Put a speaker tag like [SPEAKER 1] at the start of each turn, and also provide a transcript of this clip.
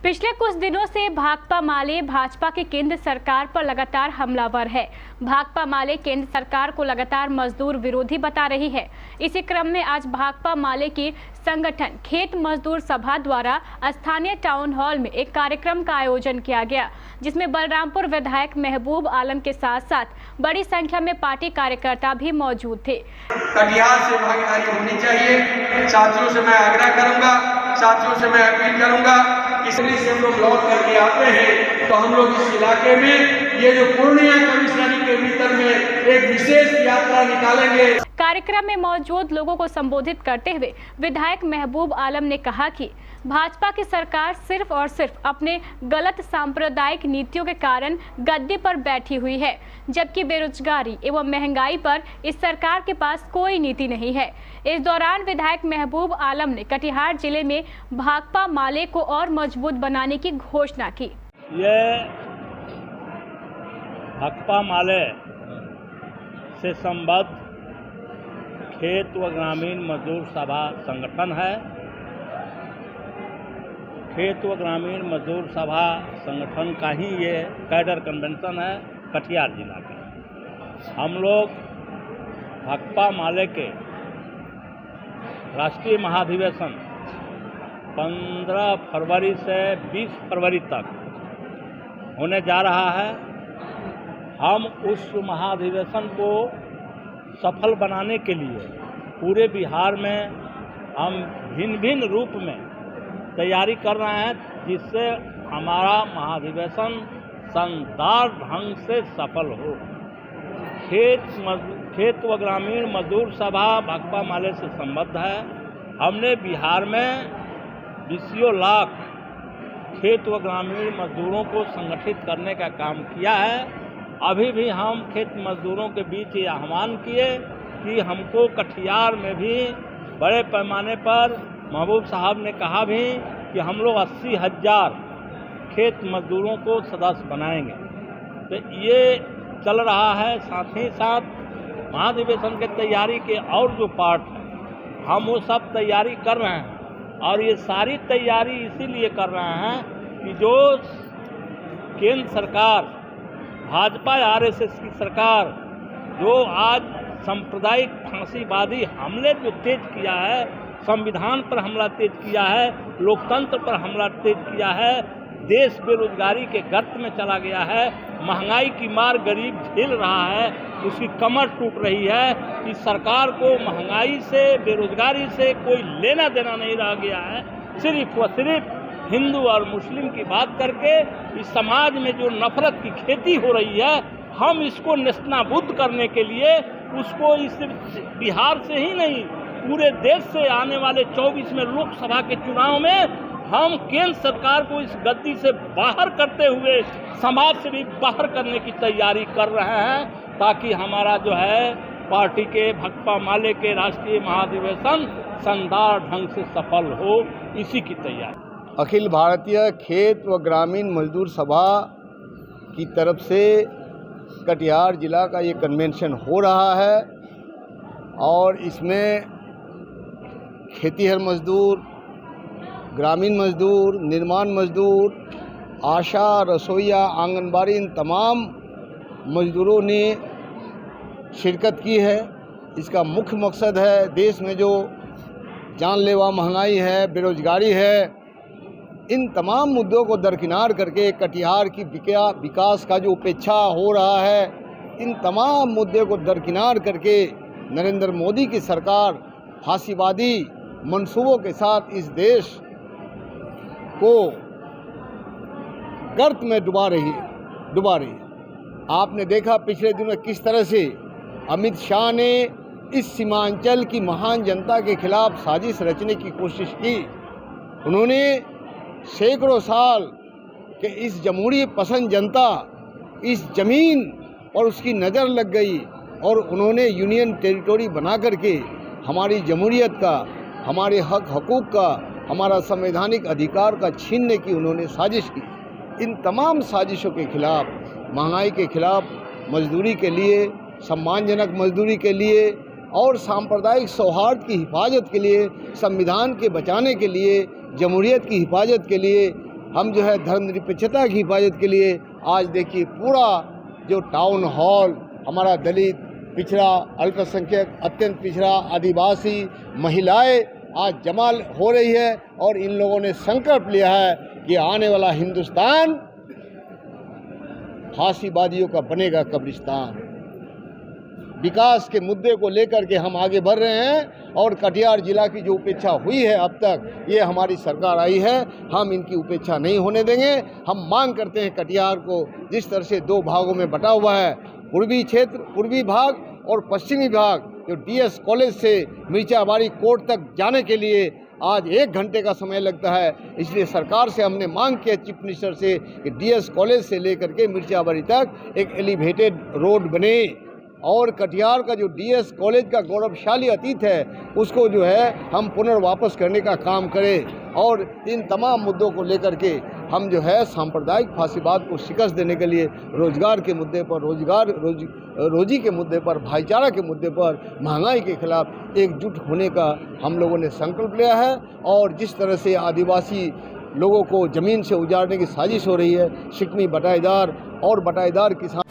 [SPEAKER 1] पिछले कुछ दिनों से भाकपा माले भाजपा के केंद्र सरकार पर लगातार हमलावर है। भाकपा माले केंद्र सरकार को लगातार मजदूर विरोधी बता रही है। इसी क्रम में आज भाकपा माले की संगठन खेत मजदूर सभा द्वारा स्थानीय टाउन हॉल में एक कार्यक्रम का आयोजन किया गया, जिसमें बलरामपुर विधायक महबूब आलम के साथ साथ बड़ी संख्या में पार्टी कार्यकर्ता भी मौजूद थे।
[SPEAKER 2] कटिहार से भागीदारी होनी चाहिए। साथियों से मैं आग्रह करूंगा, साथियों से मैं अपील करूंगा, इसलिए से हम लोग लौट करके आते हैं तो हम लोग इस इलाके में ये जो पूर्णिया कमिश्नरी के भीतर में एक विशेष यात्रा निकालेंगे।
[SPEAKER 1] कार्यक्रम में मौजूद लोगों को संबोधित करते हुए विधायक महबूब आलम ने कहा कि भाजपा की सरकार सिर्फ और सिर्फ अपने गलत सांप्रदायिक नीतियों के कारण गद्दी पर बैठी हुई है, जबकि बेरोजगारी एवं महंगाई पर इस सरकार के पास कोई नीति नहीं है। इस दौरान विधायक महबूब आलम ने कटिहार जिले में भाकपा माले को और मजबूत बनाने की घोषणा की।
[SPEAKER 3] ये भाकपा माले से संबद्ध खेत व ग्रामीण मजदूर सभा संगठन है। खेत व ग्रामीण मजदूर सभा संगठन का ही ये कैडर कन्वेंशन है कटिहार जिला का। हम लोग भाकपा माले के राष्ट्रीय महाधिवेशन 15 फरवरी से 20 फरवरी तक होने जा रहा है। हम उस महाधिवेशन को सफल बनाने के लिए पूरे बिहार में हम भिन्न भिन्न रूप में तैयारी कर रहे हैं, जिससे हमारा महाधिवेशन शानदार ढंग से सफल हो। खेत व ग्रामीण मजदूर सभा भाकपा माले से संबद्ध है। हमने बिहार में 20 लाख खेत व ग्रामीण मजदूरों को संगठित करने का काम किया है। अभी भी हम खेत मजदूरों के बीच ये आह्वान किए कि हमको कटिहार में भी बड़े पैमाने पर महबूब साहब ने कहा भी कि हम लोग 80,000 खेत मजदूरों को सदस्य बनाएंगे। तो ये चल रहा है। साथ ही साथ महाधिवेशन के तैयारी के और जो पार्ट है हम वो सब तैयारी कर रहे हैं, और ये सारी तैयारी इसीलिए कर रहे हैं कि जो केंद्र सरकार भाजपा आरएसएस की सरकार जो आज सांप्रदायिक फांसीवादी हमले जो तेज किया है, संविधान पर हमला तेज किया है, लोकतंत्र पर हमला तेज किया है, देश बेरोजगारी के गर्त में चला गया है, महंगाई की मार गरीब झेल रहा है, उसकी कमर टूट रही है। इस सरकार को महंगाई से बेरोजगारी से कोई लेना देना नहीं रह गया है। सिर्फ व सिर्फ हिंदू और मुस्लिम की बात करके इस समाज में जो नफरत की खेती हो रही है, हम इसको नेस्तनाबूद करने के लिए उसको इस बिहार से ही नहीं पूरे देश से आने वाले 24 में लोकसभा के चुनाव में हम केंद्र सरकार को इस गद्दी से बाहर करते हुए समाज से भी बाहर करने की तैयारी कर रहे हैं, ताकि हमारा जो है पार्टी के भाकपा माले के राष्ट्रीय महाधिवेशन शानदार ढंग से सफल हो, इसी की तैयारी।
[SPEAKER 4] अखिल भारतीय खेत व ग्रामीण मजदूर सभा की तरफ से कटिहार जिला का ये कन्वेंशन हो रहा है, और इसमें खेतीहर मजदूर, ग्रामीण मजदूर, निर्माण मजदूर, आशा, रसोईया, आंगनबाड़ी, इन तमाम मजदूरों ने शिरकत की है। इसका मुख्य मकसद है देश में जो जानलेवा महंगाई है, बेरोजगारी है, इन तमाम मुद्दों को दरकिनार करके कटिहार की विकास का जो उपेक्षा हो रहा है, इन तमाम मुद्दों को दरकिनार करके नरेंद्र मोदी की सरकार फांसीवादी मंसूबों के साथ इस देश को गर्त में डुबा रही है। आपने देखा पिछले दिनों किस तरह से अमित शाह ने इस सीमांचल की महान जनता के खिलाफ साजिश रचने की कोशिश की। उन्होंने सैकड़ों साल के इस जमहूरियत पसंद जनता, इस ज़मीन और उसकी नज़र लग गई, और उन्होंने यूनियन टेरिटोरी बना करके हमारी जमहूरियत का, हमारे हक हकूक़ का, हमारा संवैधानिक अधिकार का छीनने की उन्होंने साजिश की। इन तमाम साजिशों के खिलाफ, महंगाई के खिलाफ, मजदूरी के लिए, सम्मानजनक मजदूरी के लिए और सांप्रदायिक सौहार्द की हिफाजत के लिए, संविधान के बचाने के लिए, जमहूरियत की हिफाजत के लिए हम जो है धर्मनिरपेक्षता की हिफाजत के लिए आज देखिए पूरा जो टाउन हॉल हमारा दलित, पिछड़ा, अल्पसंख्यक, अत्यंत पिछड़ा, आदिवासी, महिलाएं आज जमा हो रही है और इन लोगों ने संकल्प लिया है कि आने वाला हिंदुस्तान फांसीबाजियों का बनेगा कब्रिस्तान। विकास के मुद्दे को लेकर के हम आगे बढ़ रहे हैं और कटिहार जिला की जो उपेक्षा हुई है अब तक, ये हमारी सरकार आई है, हम इनकी उपेक्षा नहीं होने देंगे। हम मांग करते हैं कटिहार को जिस तरह से 2 भागों में बटा हुआ है, पूर्वी क्षेत्र, पूर्वी भाग और पश्चिमी भाग, जो डीएस कॉलेज से मिर्चाबाड़ी कोर्ट तक जाने के लिए आज 1 घंटे का समय लगता है। इसलिए सरकार से हमने मांग किया चीफ मिनिस्टर से कि डीएस कॉलेज से लेकर के मिर्चाबाड़ी तक एक एलिवेटेड रोड बने और कटिहार का जो डीएस कॉलेज का गौरवशाली अतीत है उसको जो है हम पुनर्वापस करने का काम करें और इन तमाम मुद्दों को लेकर के हम जो है सांप्रदायिक फांसीवाद को शिकस्त देने के लिए रोजगार के मुद्दे पर, रोजी के मुद्दे पर, भाईचारा के मुद्दे पर, महंगाई के खिलाफ एकजुट होने का हम लोगों ने संकल्प लिया है। और जिस तरह से आदिवासी लोगों को ज़मीन से उजाड़ने की साजिश हो रही है, शिकमी बटाईदार और बटाईदार किसान